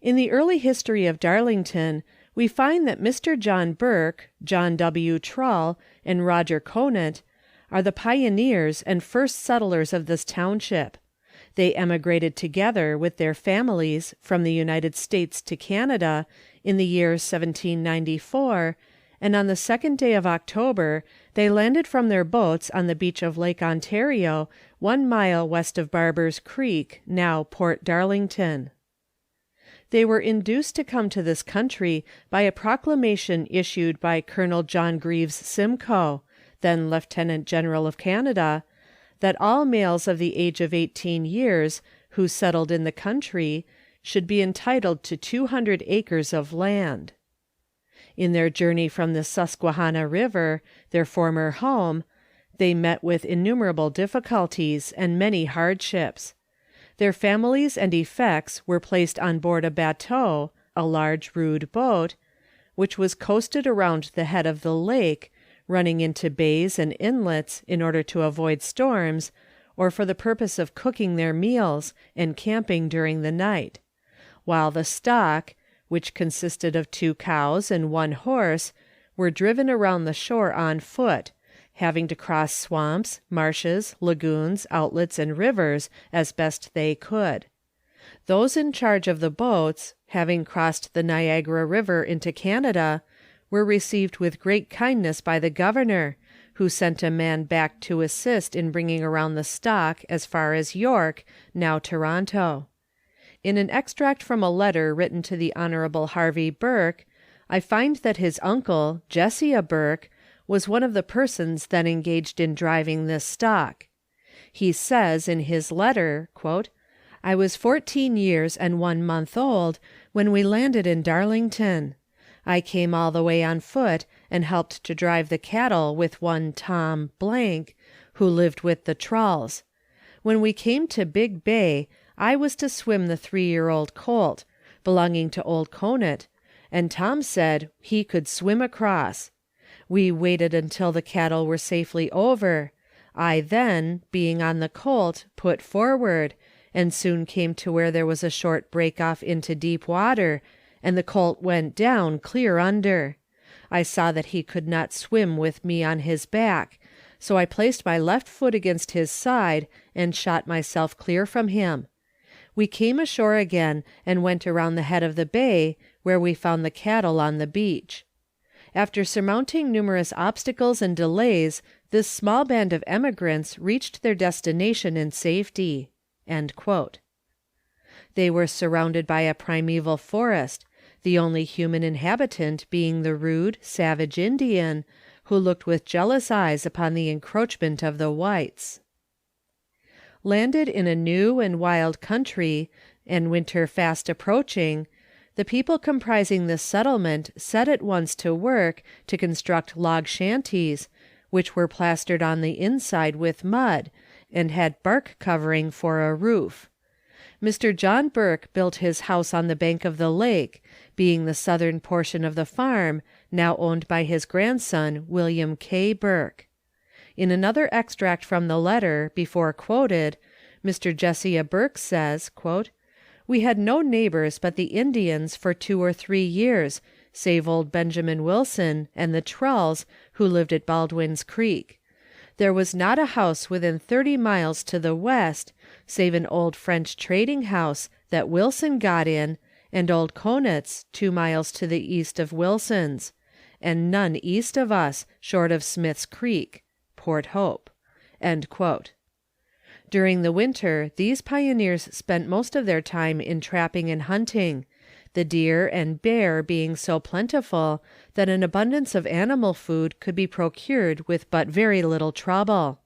In the early history of Darlington, we find that Mr. John Burke, John W. Trull, and Roger Conant are the pioneers and first settlers of this township. They emigrated together with their families from the United States to Canada in the year 1794, and on the 2nd day of October they landed from their boats on the beach of Lake Ontario, 1 mile west of Barber's Creek, now Port Darlington. They were induced to come to this country by a proclamation issued by Colonel John Greaves Simcoe, then Lieutenant General of Canada, that all males of the age of 18 years who settled in the country should be entitled to 200 acres of land. In their journey from the Susquehanna River, their former home, they met with innumerable difficulties and many hardships. Their families and effects were placed on board a bateau, a large rude boat, which was coasted around the head of the lake, running into bays and inlets in order to avoid storms, or for the purpose of cooking their meals and camping during the night, while the stock, which consisted of 2 cows and 1 horse, were driven around the shore on foot, having to cross swamps, marshes, lagoons, outlets, and rivers as best they could. Those in charge of the boats, having crossed the Niagara River into Canada, were received with great kindness by the governor, who sent a man back to assist in bringing around the stock as far as York, now Toronto. In an extract from a letter written to the Honorable Harvey Burke, I find that his uncle, Jesiah Burke, was one of the persons then engaged in driving this stock. He says in his letter, "I was 14 years and 1 month old when we landed in Darlington. I came all the way on foot and helped to drive the cattle with one Tom , who lived with the Trulls. When we came to Big Bay, I was to swim the 3-year-old colt, belonging to old Conant, and Tom said he could swim across. We waited until the cattle were safely over. I then, being on the colt, put forward, and soon came to where there was a short break off into deep water, and the colt went down clear under. I saw that he could not swim with me on his back, so I placed my left foot against his side and shot myself clear from him. We came ashore again and went around the head of the bay, where we found the cattle on the beach. After surmounting numerous obstacles and delays, this small band of emigrants reached their destination in safety." They were surrounded by a primeval forest, the only human inhabitant being the rude, savage Indian, who looked with jealous eyes upon the encroachment of the whites. Landed in a new and wild country, and winter fast approaching, the people comprising this settlement set at once to work to construct log shanties, which were plastered on the inside with mud, and had bark covering for a roof. Mr. John Burke built his house on the bank of the lake, being the southern portion of the farm, now owned by his grandson, William K. Burke. In another extract from the letter, before quoted, Mr. Jesiah Burke says, "We had no neighbors but the Indians for 2 or 3 years, save old Benjamin Wilson and the Trulls, who lived at Baldwin's Creek. There was not a house within 30 miles to the west, save an old French trading house that Wilson got in, and old Conant's 2 miles to the east of Wilson's, and none east of us, short of Smith's Creek (Port Hope)." During the winter these pioneers spent most of their time in trapping and hunting, the deer and bear being so plentiful that an abundance of animal food could be procured with but very little trouble.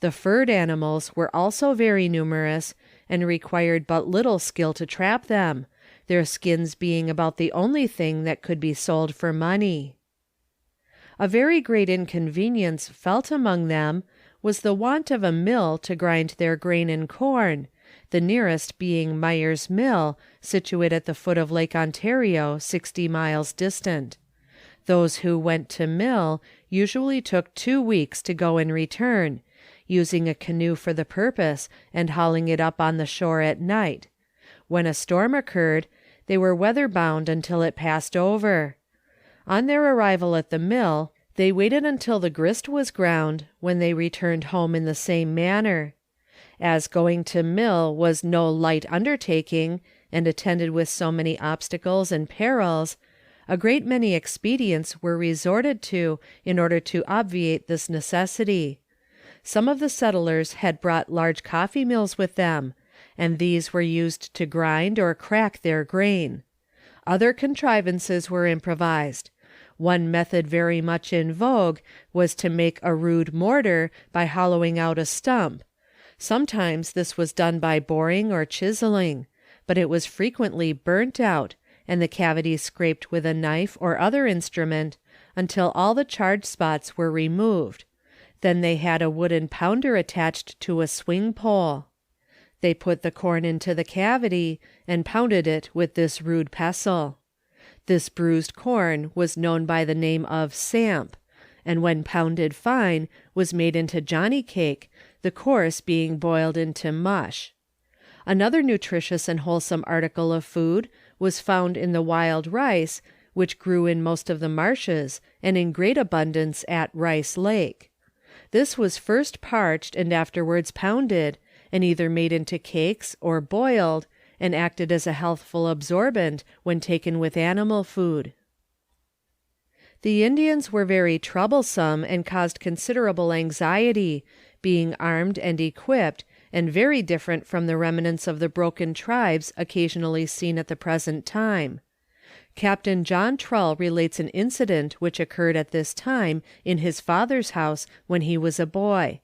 The furred animals were also very numerous, and required but little skill to trap them, their skins being about the only thing that could be sold for money. A very great inconvenience felt among them was the want of a mill to grind their grain and corn, the nearest being Meyer's Mill, situate at the foot of Lake Ontario, 60 miles distant. Those who went to mill usually took 2 weeks to go and return, using a canoe for the purpose and hauling it up on the shore at night. When a storm occurred, They were weather-bound until it passed over. On their arrival at the mill, they waited until the grist was ground, when they returned home in the same manner. As going to mill was no light undertaking, and attended with so many obstacles and perils, a great many expedients were resorted to in order to obviate this necessity. Some of the settlers had brought large coffee mills with them, and these were used to grind or crack their grain. Other contrivances were improvised. One method very much in vogue was to make a rude mortar by hollowing out a stump. Sometimes this was done by boring or chiseling, but it was frequently burnt out, and the cavity scraped with a knife or other instrument until all the charred spots were removed. Then they had a wooden pounder attached to a swing pole. They put the corn into the cavity and pounded it with this rude pestle. This bruised corn was known by the name of samp, and when pounded fine was made into Johnny cake, the coarse being boiled into mush. Another nutritious and wholesome article of food was found in the wild rice, which grew in most of the marshes and in great abundance at Rice Lake. This was first parched and afterwards pounded, and either made into cakes or boiled, and acted as a healthful absorbent when taken with animal food. The Indians were very troublesome and caused considerable anxiety, being armed and equipped, and very different from the remnants of the broken tribes occasionally seen at the present time. Captain John Trull relates an incident which occurred at this time in his father's house when he was a boy.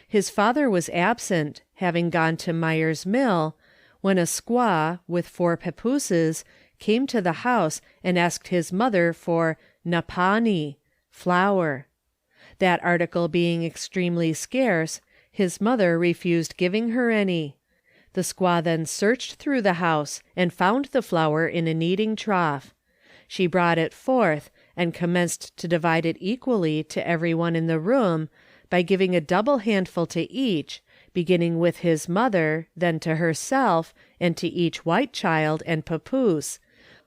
His father was absent, having gone to Meyer's mill, when a squaw, with 4 papooses, came to the house and asked his mother for napani, flour. That article being extremely scarce, his mother refused giving her any. The squaw then searched through the house and found the flour in a kneading trough. She brought it forth, and commenced to divide it equally to every one in the room, by giving a double handful to each, beginning with his mother, then to herself, and to each white child and papoose,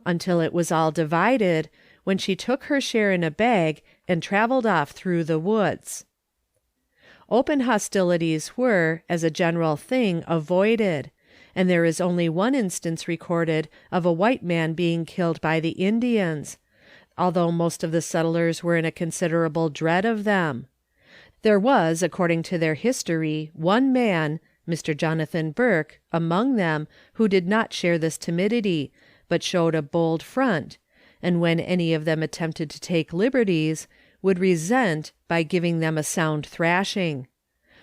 until it was all divided, when she took her share in a bag and travelled off through the woods. Open hostilities were, as a general thing, avoided, and there is only one instance recorded of a white man being killed by the Indians, although most of the settlers were in a considerable dread of them. There was, according to their history, one man, Mr. Jonathan Burke, among them, who did not share this timidity, but showed a bold front, and when any of them attempted to take liberties, would resent by giving them a sound thrashing.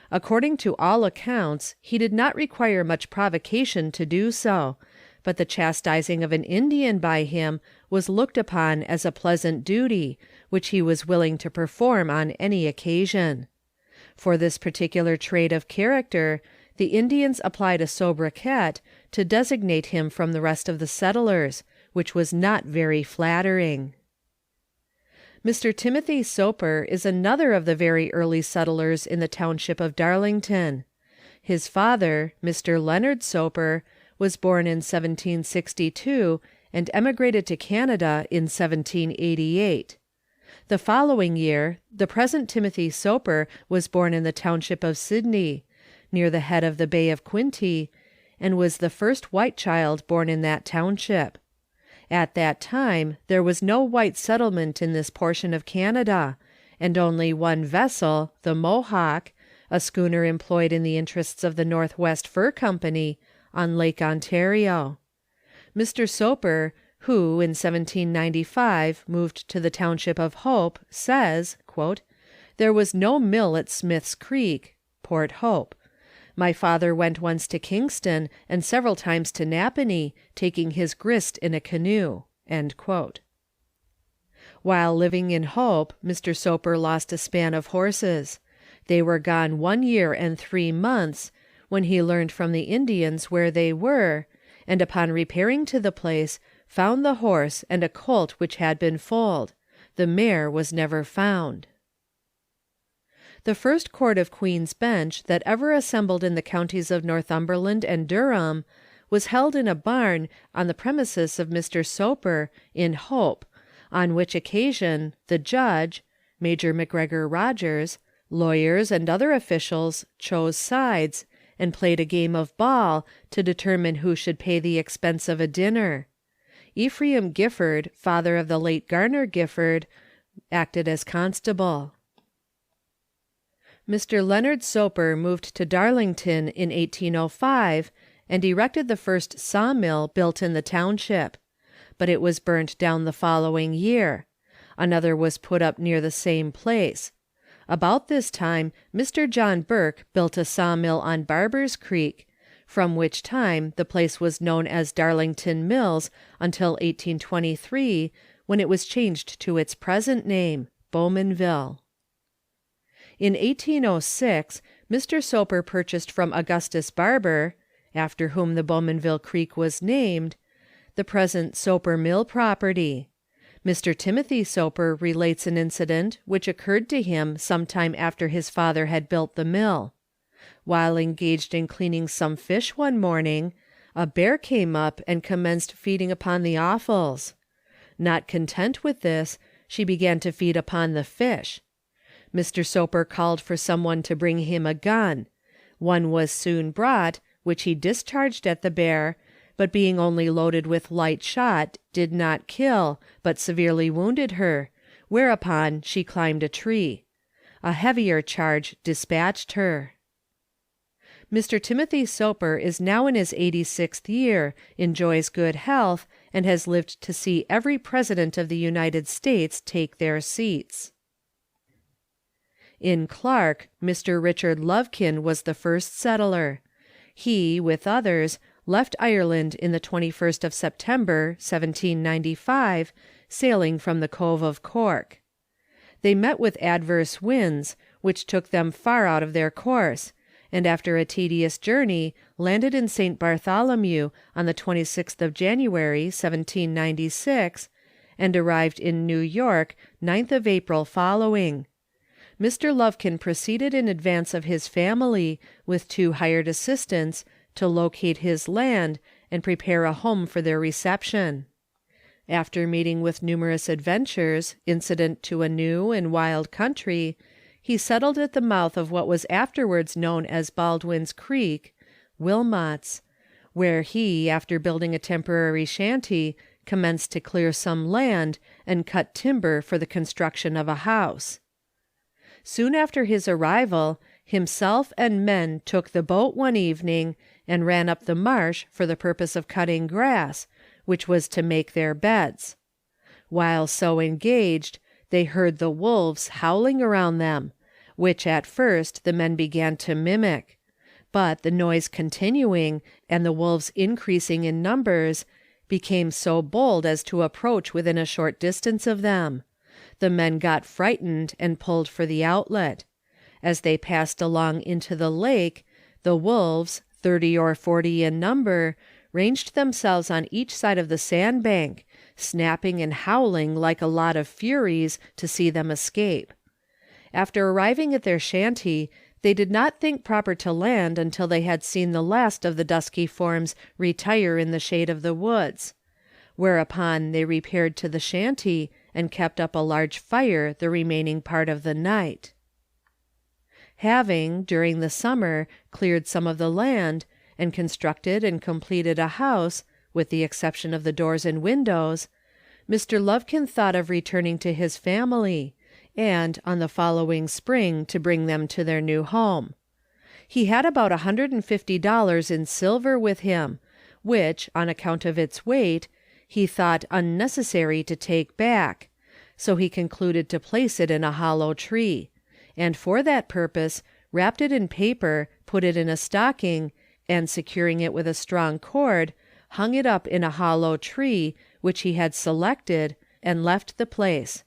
According to all accounts, he did not require much provocation to do so, but the chastising of an Indian by him was looked upon as a pleasant duty, which he was willing to perform on any occasion. For this particular trait of character, the Indians applied a sobriquet to designate him from the rest of the settlers, which was not very flattering. Mr. Timothy Soper is another of the very early settlers in the township of Darlington. His father, Mr. Leonard Soper, was born in 1762 and emigrated to Canada in 1788. The following year, the present Timothy Soper was born in the township of Sydney, near the head of the Bay of Quinte, and was the first white child born in that township. At that time there was no white settlement in this portion of Canada, and only one vessel, the Mohawk, a schooner employed in the interests of the Northwest Fur Company, on Lake Ontario. Mr. Soper, who in 1795 moved to the township of Hope, says, "There was no mill at Smith's Creek (Port Hope). My father went once to Kingston and several times to Napanee, taking his grist in a canoe." While living in Hope, Mr. Soper lost a span of horses. They were gone 1 year and 3 months, when he learned from the Indians where they were, and upon repairing to the place, found the horse and a colt which had been foaled. The mare was never found. The first court of Queen's Bench that ever assembled in the counties of Northumberland and Durham was held in a barn on the premises of Mr. Soper, in Hope, on which occasion the judge, Major McGregor Rogers, lawyers and other officials chose sides, and played a game of ball to determine who should pay the expense of a dinner. Ephraim Gifford, father of the late Garner Gifford, acted as constable. Mr. Leonard Soper moved to Darlington in 1805 and erected the first sawmill built in the township, but it was burnt down the following year. Another was put up near the same place. About this time, Mr. John Burke built a sawmill on Barber's Creek, from which time the place was known as Darlington Mills until 1823, when it was changed to its present name, Bowmanville. In 1806, Mr. Soper purchased from Augustus Barber, after whom the Bowmanville Creek was named, the present Soper Mill property. Mr. Timothy Soper relates an incident which occurred to him some time after his father had built the mill. While engaged in cleaning some fish one morning, a bear came up and commenced feeding upon the offals. Not content with this, she began to feed upon the fish. Mr. Soper called for someone to bring him a gun. One was soon brought, which he discharged at the bear, but being only loaded with light shot, did not kill, but severely wounded her, whereupon she climbed a tree. A heavier charge dispatched her. Mr. Timothy Soper is now in his 86th year, enjoys good health, and has lived to see every president of the United States take their seats. In Clark, Mr. Richard Lovekin was the first settler. He, with others, left Ireland in the 21st of September, 1795, sailing from the Cove of Cork. They met with adverse winds, which took them far out of their course, and after a tedious journey landed in St. Bartholomew on the 26th of January, 1796, and arrived in New York 9th of April following. Mr. Lovekin proceeded in advance of his family, with 2 hired assistants, to locate his land and prepare a home for their reception. After meeting with numerous adventures, incident to a new and wild country, he settled at the mouth of what was afterwards known as Baldwin's Creek, Wilmot's, where he, after building a temporary shanty, commenced to clear some land and cut timber for the construction of a house. Soon after his arrival, himself and men took the boat one evening and ran up the marsh for the purpose of cutting grass, which was to make their beds. While so engaged, they heard the wolves howling around them, which at first the men began to mimic; but the noise continuing, and the wolves increasing in numbers, became so bold as to approach within a short distance of them. The men got frightened and pulled for the outlet. As they passed along into the lake, the wolves, 30 or 40 in number, ranged themselves on each side of the sandbank, snapping and howling like a lot of furies to see them escape. After arriving at their shanty, they did not think proper to land until they had seen the last of the dusky forms retire in the shade of the woods, whereupon they repaired to the shanty and kept up a large fire the remaining part of the night. Having, during the summer, cleared some of the land, and constructed and completed a house, with the exception of the doors and windows, Mr. Lovekin thought of returning to his family, and, on the following spring, to bring them to their new home. He had about $150 in silver with him, which, on account of its weight, he thought unnecessary to take back, so he concluded to place it in a hollow tree, and for that purpose wrapped it in paper, put it in a stocking, and securing it with a strong cord, hung it up in a hollow tree, which he had selected, and left the place.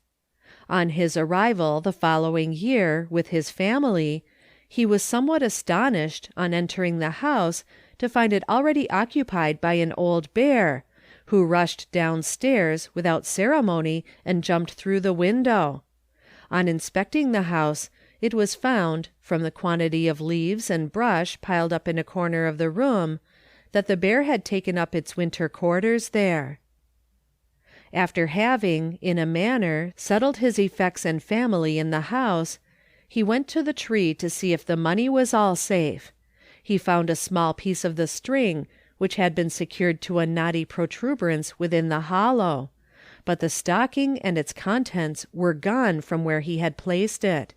On his arrival the following year, with his family, he was somewhat astonished, on entering the house, to find it already occupied by an old bear, who rushed downstairs without ceremony and jumped through the window. On inspecting the house, it was found, from the quantity of leaves and brush piled up in a corner of the room, that the bear had taken up its winter quarters there. After having, in a manner, settled his effects and family in the house, he went to the tree to see if the money was all safe. He found a small piece of the string, which had been secured to a knotty protuberance within the hollow, but the stocking and its contents were gone from where he had placed it.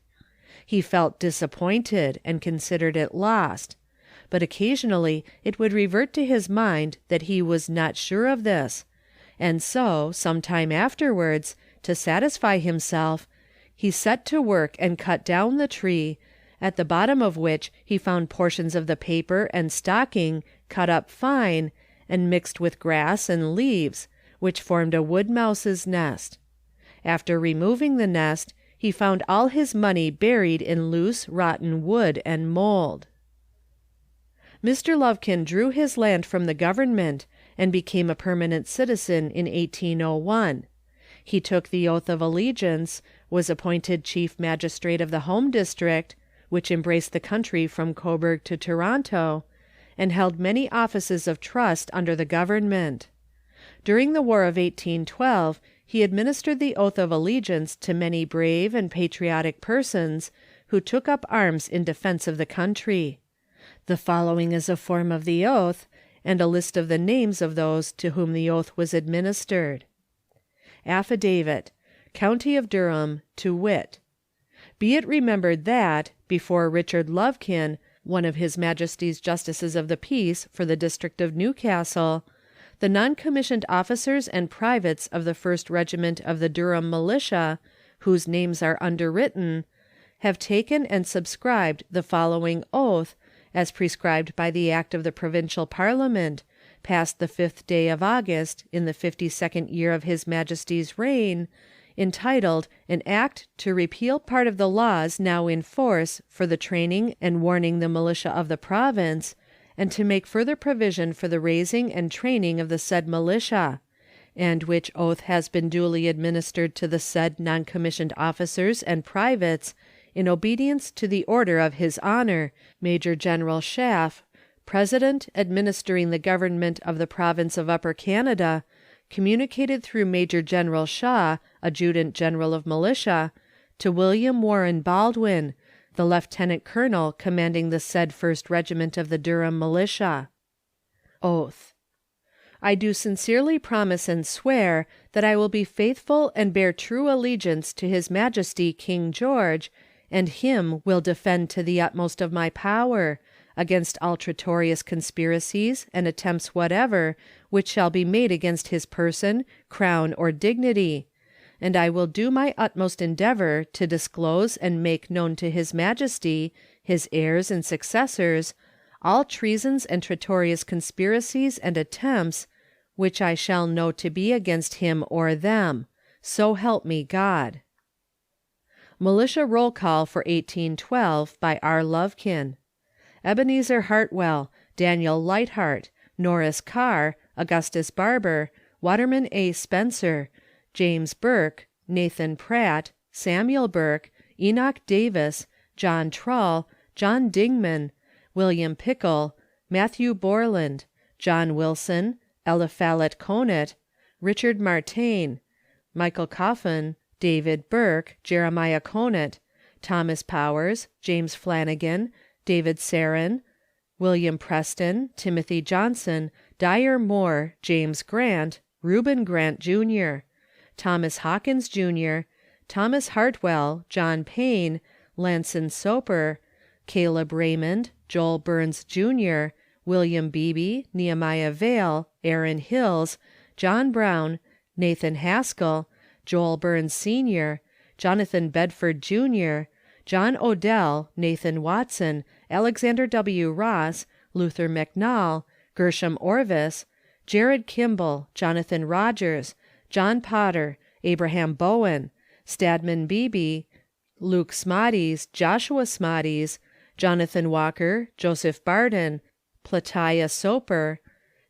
He felt disappointed and considered it lost, but occasionally it would revert to his mind that he was not sure of this, and so, some time afterwards, to satisfy himself, he set to work and cut down the tree, at the bottom of which he found portions of the paper and stocking cut up fine, and mixed with grass and leaves, which formed a wood mouse's nest. After removing the nest, he found all his money buried in loose, rotten wood and mold. Mr. Lovekin drew his land from the government, and became a permanent citizen in 1801. He took the oath of allegiance, was appointed chief magistrate of the home district, which embraced the country from Cobourg to Toronto, and held many offices of trust under the government. During the War of 1812, he administered the oath of allegiance to many brave and patriotic persons who took up arms in defense of the country. The following is a form of the oath, and a list of the names of those to whom the oath was administered. Affidavit. County of Durham, to wit. Be it remembered that, before Richard Lovekin, one of His Majesty's Justices of the Peace for the District of Newcastle, the non-commissioned officers and privates of the 1st Regiment of the Durham Militia, whose names are underwritten, have taken and subscribed the following oath, as prescribed by the Act of the Provincial Parliament, passed the 5th day of August, in the 52nd year of His Majesty's reign, entitled An Act to repeal part of the laws now in force for the training and warning the militia of the province, and to make further provision for the raising and training of the said militia, and which oath has been duly administered to the said non-commissioned officers and privates in obedience to the order of His Honour, Major General Schaff, President administering the government of the province of Upper Canada, communicated through Major General Shaw, Adjutant General of Militia, to William Warren Baldwin, the Lieutenant Colonel commanding the said 1st Regiment of the Durham Militia. Oath. I do sincerely promise and swear that I will be faithful and bear true allegiance to His Majesty King George, and him will defend to the utmost of my power, against all traitorous conspiracies and attempts whatever which shall be made against his person, crown, or dignity, and I will do my utmost endeavour to disclose and make known to His Majesty, his heirs and successors, all treasons and traitorous conspiracies and attempts which I shall know to be against him or them. So help me God. Militia Roll Call for 1812 by R. Lovekin. Ebenezer Hartwell, Daniel Lightheart, Norris Carr, Augustus Barber, Waterman A. Spencer, James Burke, Nathan Pratt, Samuel Burke, Enoch Davis, John Trull, John Dingman, William Pickle, Matthew Borland, John Wilson, Eliphalet Conant, Richard Martain, Michael Coffin, David Burke, Jeremiah Conant, Thomas Powers, James Flanagan, David Sarin, William Preston, Timothy Johnson, Dyer Moore, James Grant, Reuben Grant, Jr., Thomas Hawkins, Jr., Thomas Hartwell, John Payne, Lanson Soper, Caleb Raymond, Joel Burns, Jr., William Beebe, Nehemiah Vale, Aaron Hills, John Brown, Nathan Haskell, Joel Burns, Sr., Jonathan Bedford, Jr., John Odell, Nathan Watson, Alexander W. Ross, Luther McNall, Gershom Orvis, Jared Kimball, Jonathan Rogers, John Potter, Abraham Bowen, Stadman Beebe, Luke Smarties, Joshua Smarties, Jonathan Walker, Joseph Barden, Platiah Soper,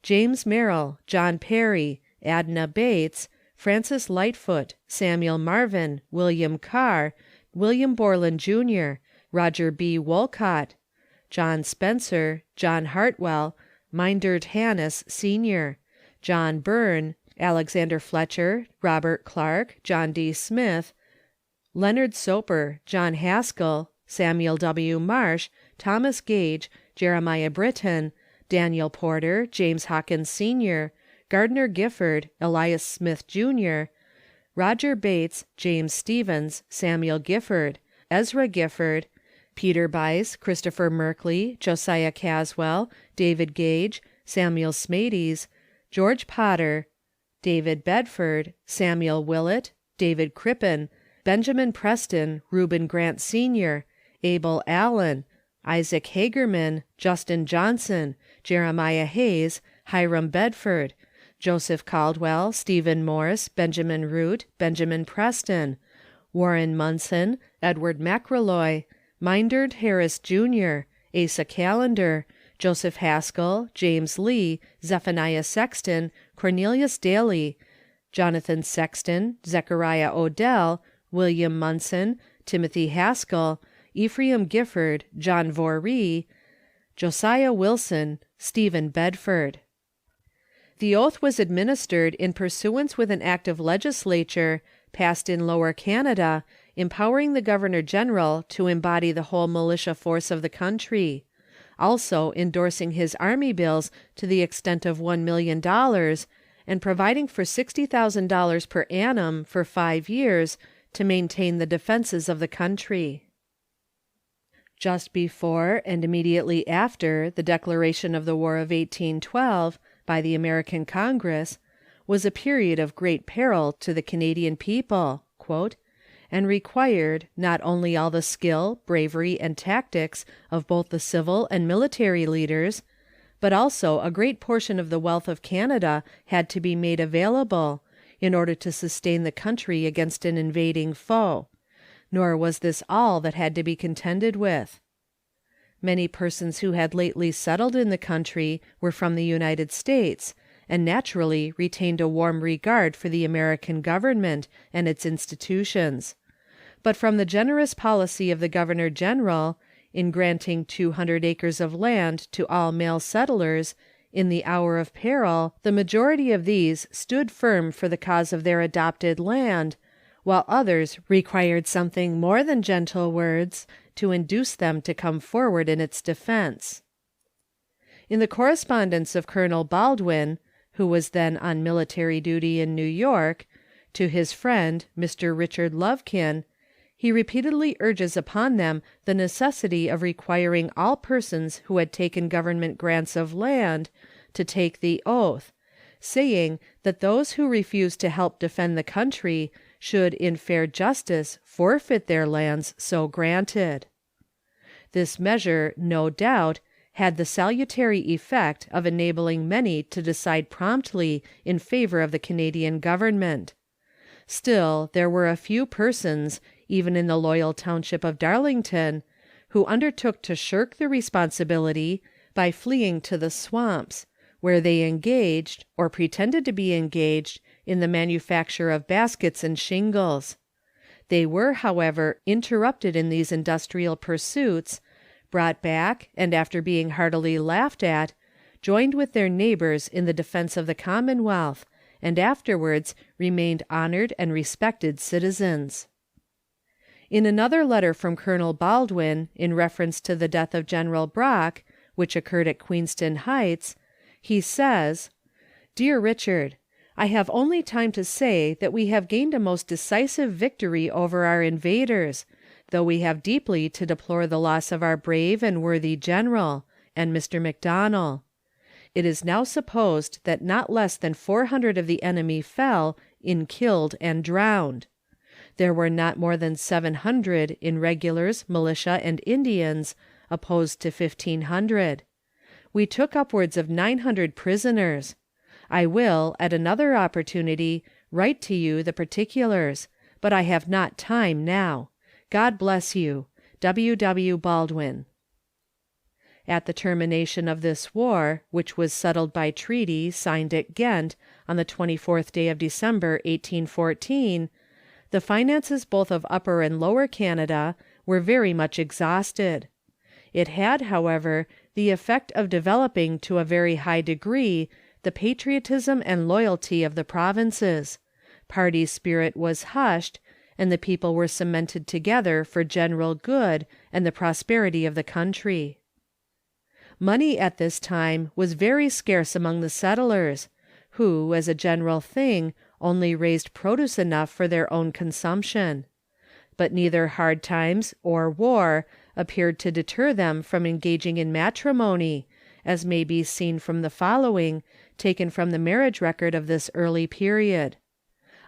James Merrill, John Perry, Adna Bates, Francis Lightfoot, Samuel Marvin, William Carr, William Borland, Jr., Roger B. Wolcott, John Spencer, John Hartwell, Myndert Hannis, Sr., John Byrne, Alexander Fletcher, Robert Clark, John D. Smith, Leonard Soper, John Haskell, Samuel W. Marsh, Thomas Gage, Jeremiah Britton, Daniel Porter, James Hawkins, Sr., Gardner Gifford, Elias Smith, Jr., Roger Bates, James Stevens, Samuel Gifford, Ezra Gifford, Peter Bice, Christopher Merkley, Josiah Caswell, David Gage, Samuel Smedes, George Potter, David Bedford, Samuel Willett, David Crippen, Benjamin Preston, Reuben Grant Sr., Abel Allen, Isaac Hagerman, Justin Johnson, Jeremiah Hayes, Hiram Bedford, Joseph Caldwell, Stephen Morse, Benjamin Root, Benjamin Preston, Warren Munson, Edward McRelloy, Myndert Harris, Jr., Asa Callender, Joseph Haskell, James Lee, Zephaniah Sexton, Cornelius Daly, Jonathan Sexton, Zechariah Odell, William Munson, Timothy Haskell, Ephraim Gifford, John Voree, Josiah Wilson, Stephen Bedford. The oath was administered in pursuance with an act of legislature passed in Lower Canada, empowering the Governor-General to embody the whole militia force of the country, also endorsing his army bills to the extent of $1 million, and providing for $60,000 per annum for 5 years to maintain the defenses of the country. Just before and immediately after the declaration of the War of 1812 by the American Congress was a period of great peril to the Canadian people, and required not only all the skill, bravery, and tactics of both the civil and military leaders, but also a great portion of the wealth of Canada had to be made available, in order to sustain the country against an invading foe. Nor was this all that had to be contended with. Many persons who had lately settled in the country were from the United States, and naturally retained a warm regard for the American government and its institutions. But from the generous policy of the Governor-General, in granting 200 acres of land to all male settlers, in the hour of peril, the majority of these stood firm for the cause of their adopted land, while others required something more than gentle words to induce them to come forward in its defense. In the correspondence of Colonel Baldwin, who was then on military duty in New York, to his friend, Mr. Richard Lovekin, he repeatedly urges upon them the necessity of requiring all persons who had taken government grants of land to take the oath, saying that those who refused to help defend the country should in fair justice forfeit their lands so granted. This measure, no doubt, had the salutary effect of enabling many to decide promptly in favor of the Canadian government. Still, there were a few persons, even in the loyal township of Darlington, who undertook to shirk the responsibility by fleeing to the swamps, where they engaged, or pretended to be engaged, in the manufacture of baskets and shingles. They were, however, interrupted in these industrial pursuits, brought back, and after being heartily laughed at, joined with their neighbors in the defense of the Commonwealth, and afterwards remained honored and respected citizens. In another letter from Colonel Baldwin, in reference to the death of General Brock, which occurred at Queenston Heights, he says, "Dear Richard, I have only time to say that we have gained a most decisive victory over our invaders, though we have deeply to deplore the loss of our brave and worthy general, and Mr. Macdonell. It is now supposed that not less than 400 of the enemy fell, in killed and drowned. There were not more than 700 in regulars, militia, and Indians, opposed to 1,500. We took upwards of 900 prisoners. I will, at another opportunity, write to you the particulars, but I have not time now. God bless you. W. W. Baldwin." At the termination of this war, which was settled by treaty signed at Ghent on the 24th day of December, 1814, the finances both of Upper and Lower Canada were very much exhausted. It had, however, the effect of developing to a very high degree the patriotism and loyalty of the provinces. Party spirit was hushed, and the people were cemented together for general good and the prosperity of the country. Money at this time was very scarce among the settlers, who, as a general thing, only raised produce enough for their own consumption. But neither hard times or war appeared to deter them from engaging in matrimony, as may be seen from the following, taken from the marriage record of this early period.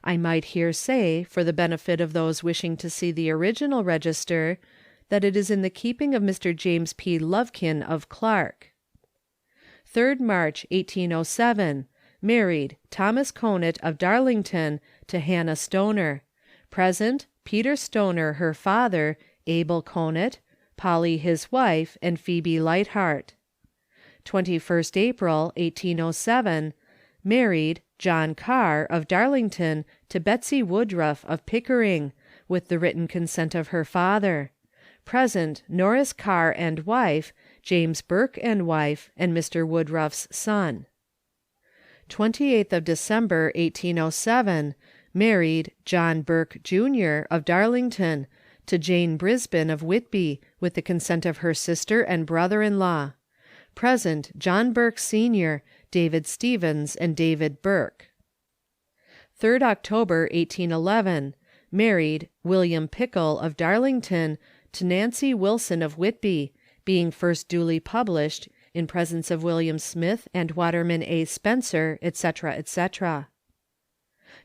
I might here say, for the benefit of those wishing to see the original register, that it is in the keeping of Mr. James P. Lovekin of Clark. 3rd March, 1807. Married, Thomas Conant of Darlington, to Hannah Stoner. Present, Peter Stoner, her father, Abel Conant, Polly his wife, and Phoebe Lightheart. 21st April, 1807. Married, John Carr, of Darlington, to Betsy Woodruff, of Pickering, with the written consent of her father. Present, Norris Carr and wife, James Burke and wife, and Mr. Woodruff's son. 28th of December, 1807. Married, John Burke, Jr., of Darlington, to Jane Brisbane, of Whitby, with the consent of her sister and brother-in-law. Present, John Burke, Sr., David Stevens, and David Burke. 3rd October, 1811. Married, William Pickle, of Darlington, to Nancy Wilson, of Whitby, being first duly published, in presence of William Smith and Waterman A. Spencer, etc., etc.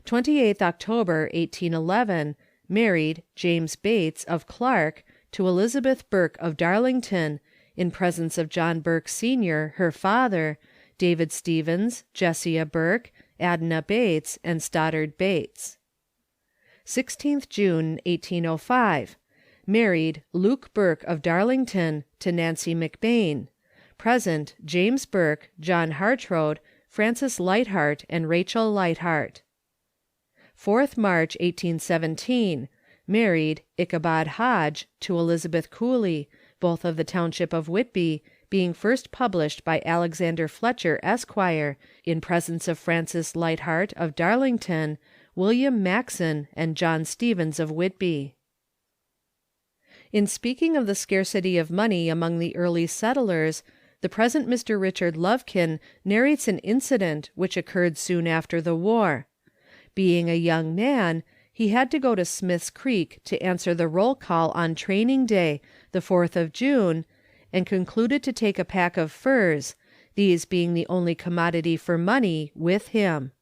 28th October, 1811. Married, James Bates, of Clark, to Elizabeth Burke, of Darlington, in presence of John Burke, Sr., her father, David Stevens, Jessia Burke, Adna Bates, and Stoddard Bates. 16th June, 1805. Married, Luke Burke, of Darlington, to Nancy McBain. Present, James Burke, John Hartrode, Francis Lightheart, and Rachel Lightheart. 4th March, 1817. Married, Ichabod Hodge, to Elizabeth Cooley, both of the township of Whitby, being first published by Alexander Fletcher, Esquire, in presence of Francis Lightheart, of Darlington, William Maxon, and John Stevens, of Whitby. In speaking of the scarcity of money among the early settlers, the present Mr. Richard Lovekin narrates an incident which occurred soon after the war. Being a young man, he had to go to Smith's Creek to answer the roll call on training day, the 4th of June, and concluded to take a pack of furs, these being the only commodity for money, with him.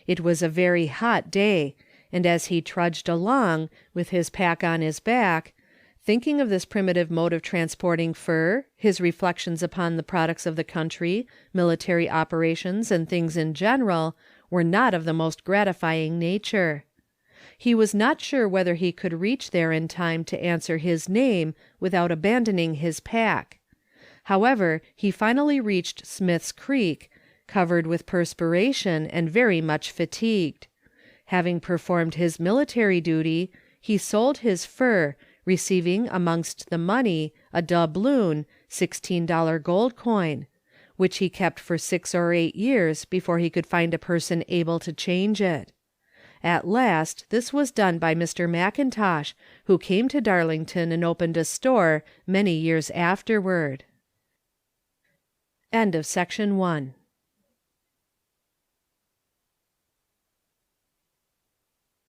It was a very hot day, and as he trudged along, with his pack on his back, thinking of this primitive mode of transporting fur, his reflections upon the products of the country, military operations, and things in general, were not of the most gratifying nature. He was not sure whether he could reach there in time to answer his name without abandoning his pack. However, he finally reached Smith's Creek, covered with perspiration and very much fatigued. Having performed his military duty, he sold his fur, receiving amongst the money a doubloon, $16 gold coin, which he kept for 6 or 8 years before he could find a person able to change it. At last this was done by Mr. McIntosh, who came to Darlington and opened a store many years afterward. End of section 1.